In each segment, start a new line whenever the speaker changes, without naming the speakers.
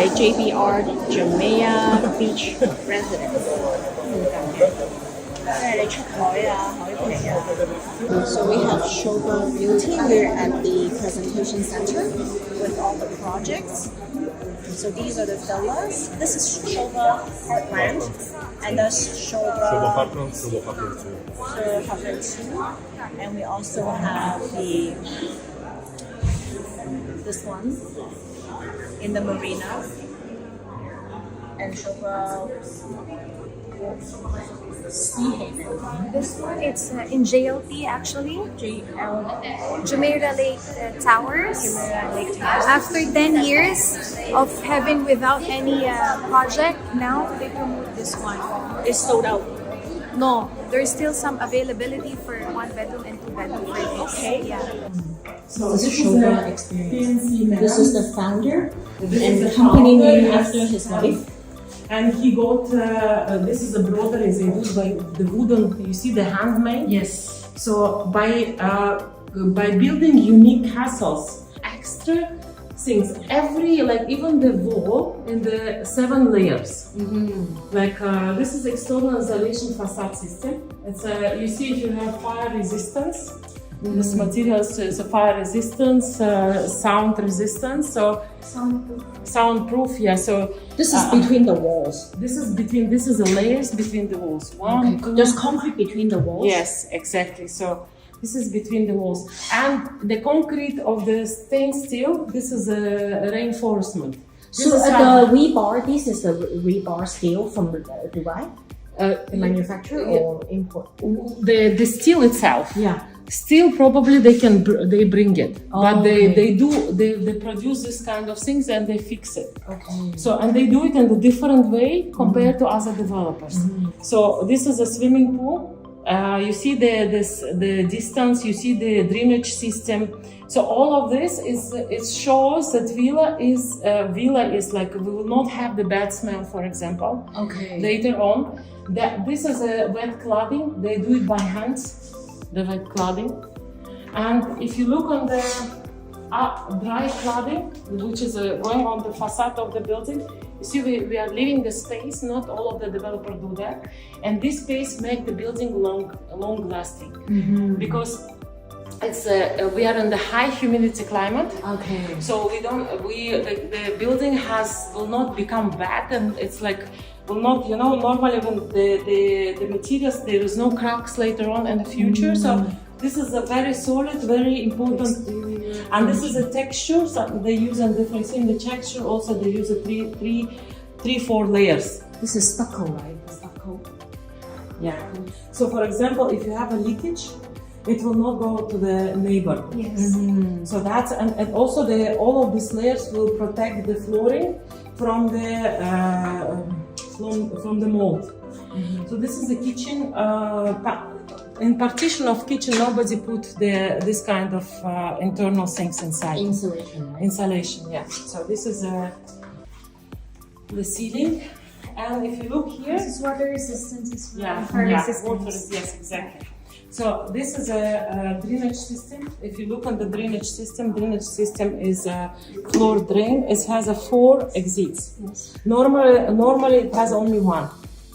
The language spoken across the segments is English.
Okay, JBR Jamaica Beach Residence. So we have Sobha Realty. We're at the presentation center with all the projects. So these are the villas. This is Sobha Heartland, and that's Sobha
Heartland
2. And we also have this one in the marina, and Sobha Sea Haven.
This one, it's in JLT actually. Jumeirah Lake Towers.
Jumeirah Lake Towers.
After 10 years of having without any project, now they promote this one.
It's sold out.
No, there's still some availability for 1 bedroom and 2 bedroom for this.
Okay.
Yeah.
So this is Sobha experience. This is the founder and the company named after his wife.
And he got, this is a broader, is used by the wooden, you see the handmade?
Yes.
So by building unique castles, extra things, like even the wall in the 7 layers. Like this is external insulation facade system. It's you see if you have fire resistance. This material is a fire resistance, sound resistance, so soundproof. Yeah. So
This is between the walls.
this is the layers between the walls. One, two.
There's concrete between the walls.
Yes, exactly. So this is between the walls, and the concrete of the stained steel. This is a reinforcement.
So the rebar, this is the rebar steel from Dubai, manufacturer or import?
The steel itself.
Yeah.
Steel probably they bring it, but
okay.
they produce this kind of things and they fix it.
Okay.
So and they do it in a different way compared to other developers. So this is a swimming pool. You see the distance. You see the drainage system. So all of this it shows that villa is like we will not have the bad smell, for example.
Okay.
Later on, this is a wet cladding. They do it by hands. The wet cladding, and if you look on the dry cladding, which is going on the facade of the building, you see we are leaving the space. Not all of the developers do that, and this space make the building long lasting because it's we are in the high humidity climate.
Okay.
So the building will not become wet, and it's like will not, normally when the materials, there is no cracks later on in the future. So this is a very solid, very important, and this is a texture. So they use a different thing. The texture also they use a four layers.
This is stucco, right? Stucco.
Yeah. So for example, if you have a leakage, it will not go to the neighbor.
Yes.
So that's and also all of these layers will protect the flooring from the mold. So this is the kitchen. In partition of kitchen, nobody put this kind of internal things inside.
Insulation. Right?
Insulation, yeah. So this is the ceiling, and if you look here,
This is water resistance as well.
yeah,
Fire resistance.
water, yes, exactly. So this is a drainage system. If you look on the drainage system is a floor drain. It has 4 exits.
Yes.
Normally it has only 1.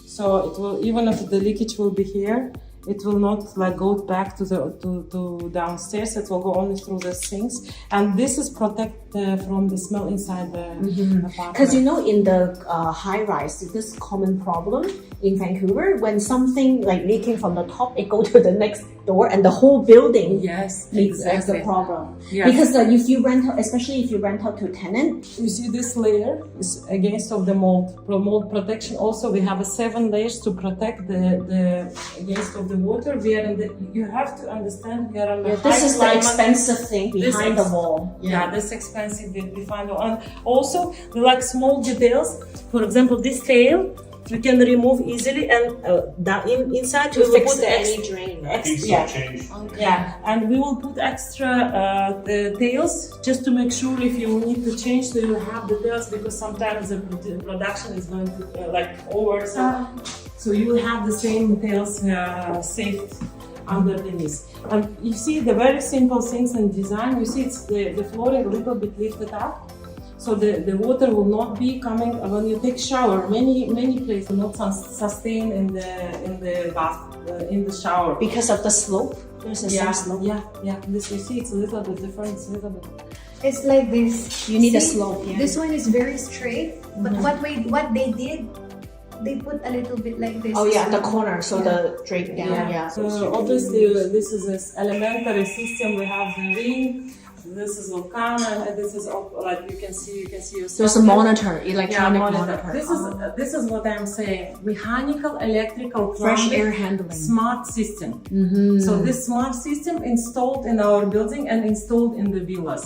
So it will, even if the leakage will be here, it will not like go back to downstairs. It will go only through the sinks, and this is protected from the smell inside the apartment.
Because in the high rise, this common problem in Vancouver, when something like leaking from the top, it goes to the next door, and the whole building
Yes,
is
exactly.
the problem.
Yes.
Because if you rent out, especially if you rent out to tenant,
You see this layer is against of the mold protection. Also, we have 7 layers to protect the against of the water. We are you have to understand we are on the
this
high
is the
climate.
expensive thing behind the wall.
Yeah, this expensive behind the wall. And also, we like small details. For example, this tail we can remove easily, and inside
To
we will
fix
put
any drain. Right?
Yeah, and we will put extra the tails just to make sure if you need to change, so you have the tails, because sometimes the production is going to over. So you will have the same tails saved underneath. And you see the very simple things in design. You see it's the flooring a little bit lifted up. So the water will not be coming when you take shower. Many places will not sustain in the bath in the shower
Because of the slope? There's some slope.
Yeah. This you see, it's a little bit different. It's a little bit.
It's like this.
You need a
See,
slope, yeah.
This one is very straight, but what they did, they put a little bit like this.
Oh yeah, the corner, so the drape down, yeah.
So obviously this is an elementary system. We have the ring. This is volcano, and this is like you can see yourself.
There's a monitor, electronic monitor.
This is what I'm saying. Mechanical, electrical,
Fresh
plumbing,
air handling.
smart system. So this smart system installed in our building and installed in the villas.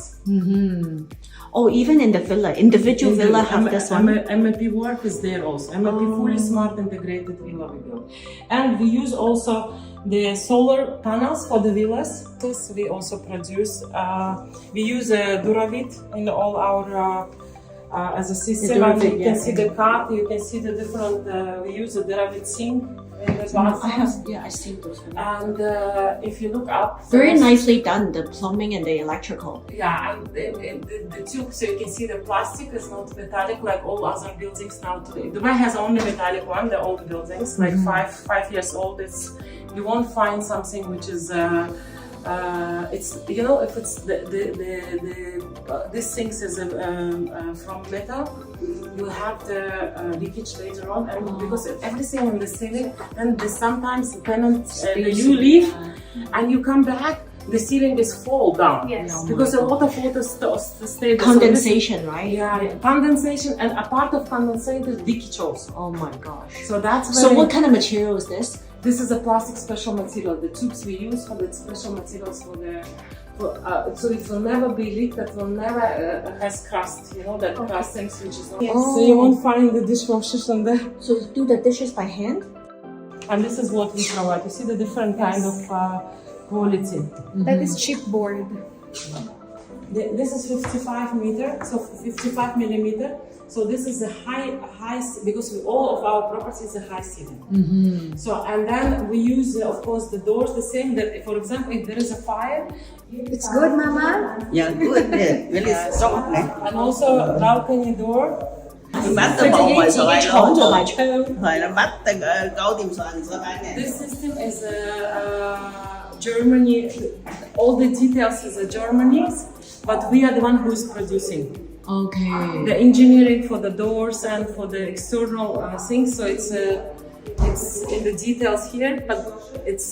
Oh, even in the villa, individual villa have this one.
MEP work is there also. MEP fully smart integrated villa we build. And we use also the solar panels for the villas. This we also produce. We use Duravit in all our as a system. And you can see the cut. You can see the different. We use a Duravit sink in the bathroom.
I see those.
And if you look up,
Very nicely done, the plumbing and the electrical.
yeah, and the tube, so you can see the plastic is not metallic like all other buildings now today. Dubai has only metallic one, the old buildings, like 5 years old. You won't find something which is it's if it's this things is from metal, you have the leakage later on, and because everything in the ceiling, and sometimes tenants you leave and you come back, the ceiling is fall down.
Yes.
Because a lot of water stays.
Condensation, right?
Yeah, condensation, and a part of condensation is leakage also.
Oh my gosh.
So that's
So what kind of material is this?
This is a plastic special material. The tubes we use for the special materials so it will never be leaked. That will never has crust. That crust things which is not.
Yes.
So you won't find the dishwashers on there.
So do the dishes by hand?
And this is what we provide. You see the different kind of quality.
That is chipboard.
This is 55 meter, so 55 millimeter. So this is a high because all of our properties are high ceiling. So and then we use of course the doors the same. That for example, if there is a fire,
It's good, Mama.
Yeah, good. Yeah, very soft.
and also balcony door.
Bắt từ bộ ngoài sợ ai
Trộn
luôn.
lại trơn.
Rồi nó bắt từ câu tìm soạn sợ ai nè.
This system is Germany. All the details is Germany's, but we are the one who is producing.
Okay.
The engineering for the doors and for the external things, so it's in the details here, but it's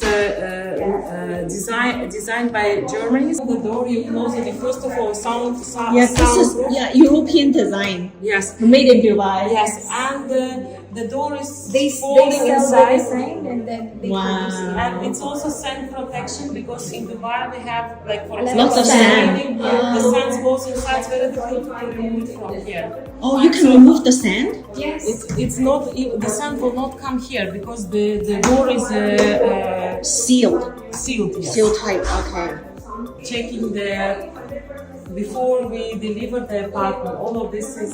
designed by Germany. The door you close it first of all sound.
Yes, this is European design.
Yes,
Made in Dubai.
yes, and the door is
They
folding
sell the
inside.
design and then they
Wow.
produce it.
And it's also sand protection because in Dubai we have like for example
Lots of sand.
The sand goes inside. It's very difficult to remove it from here.
Oh, you can remove the sand?
Yes.
It's not the sand will not come here because the door is
Sealed.
sealed. Yes.
Seal type, okay.
Checking before we deliver the apartment. All of this is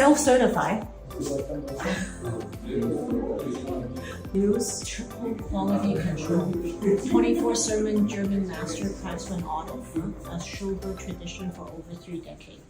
Self-certified.
use.
Triple quality control. 24/7 German master craftsman audit. A Sobha tradition for over 3 decades.